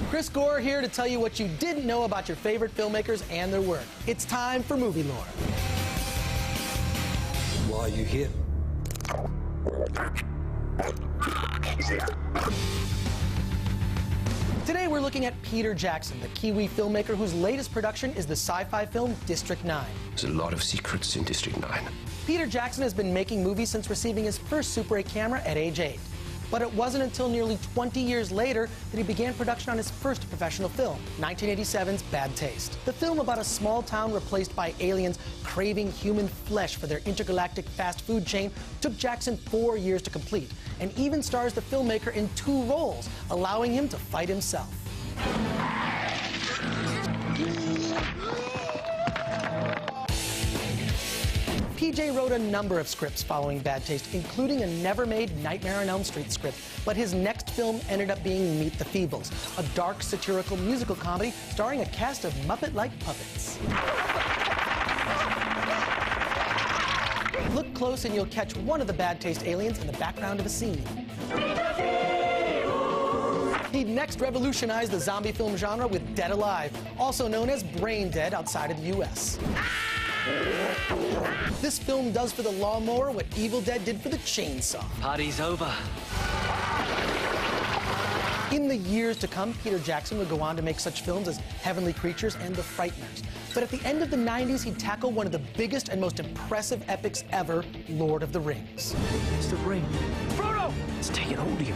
Chris Gore here to tell you what you didn't know about your favorite filmmakers and their work. It's time for Movie Lore. Why are you here? Today we're looking at Peter Jackson, the Kiwi filmmaker whose latest production is the sci-fi film District 9. There's a lot of secrets in District 9. Peter Jackson has been making movies since receiving his first Super 8 camera at age 8. But it wasn't until nearly 20 years later that he began production on his first professional film, 1987's Bad Taste. The film about a small town replaced by aliens craving human flesh for their intergalactic fast food chain took Jackson 4 years to complete, and even stars the filmmaker in 2 roles, allowing him to fight himself. PJ wrote a number of scripts following Bad Taste, including a never-made Nightmare on Elm Street script. But his next film ended up being Meet the Feebles, a dark, satirical musical comedy starring a cast of Muppet-like puppets. Look close and you'll catch one of the Bad Taste aliens in the background of a scene. He next revolutionized the zombie film genre with Dead Alive, also known as Brain Dead outside of the U.S. This film does for the lawnmower what Evil Dead did for the chainsaw. Party's over. In the years to come, Peter Jackson would go on to make such films as Heavenly Creatures and The Frighteners. But at the end of the 90s, he'd tackle one of the biggest and most impressive epics ever, Lord of the Rings. It's the ring. Frodo! It's taking hold of you.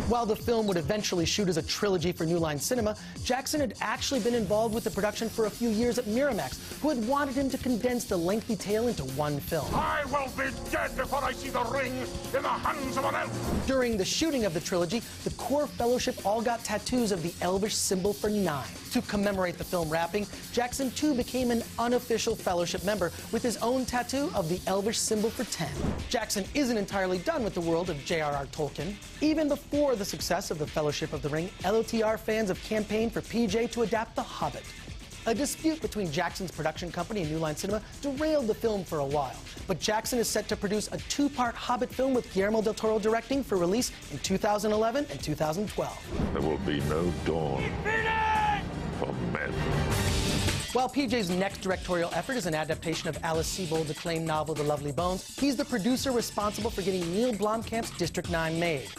While the film would eventually shoot as a trilogy for New Line Cinema, Jackson had actually been involved with the production for a few years at Miramax, who had wanted him to condense the lengthy tale into one film. I will be dead before I see the ring in the hands of an elf! During the shooting of the trilogy, the core fellowship all got tattoos of the elvish symbol for 9. To commemorate the film wrapping, Jackson too became an unofficial fellowship member with his own tattoo of the elvish symbol for 10. Jackson isn't entirely done with the world of J.R.R. Tolkien. Even before the success of the Fellowship of the Ring, LOTR fans have campaigned for PJ to adapt The Hobbit. A dispute between Jackson's production company and New Line Cinema derailed the film for a while, but Jackson is set to produce a 2-part Hobbit film with Guillermo del Toro directing for release in 2011 and 2012. There will be no dawn for men. While PJ's next directorial effort is an adaptation of Alice Sebold's acclaimed novel The Lovely Bones, he's the producer responsible for getting Neil Blomkamp's District 9 made.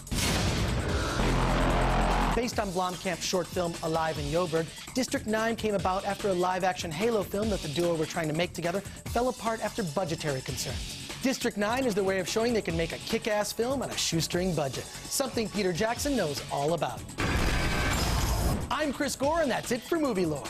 Based on Blomkamp's short film Alive in Joburg, District 9 came about after a live-action Halo film that the duo were trying to make together fell apart after budgetary concerns. District 9 is their way of showing they can make a kick-ass film on a shoestring budget, something Peter Jackson knows all about. I'm Chris Gore, and that's it for Movie Lore.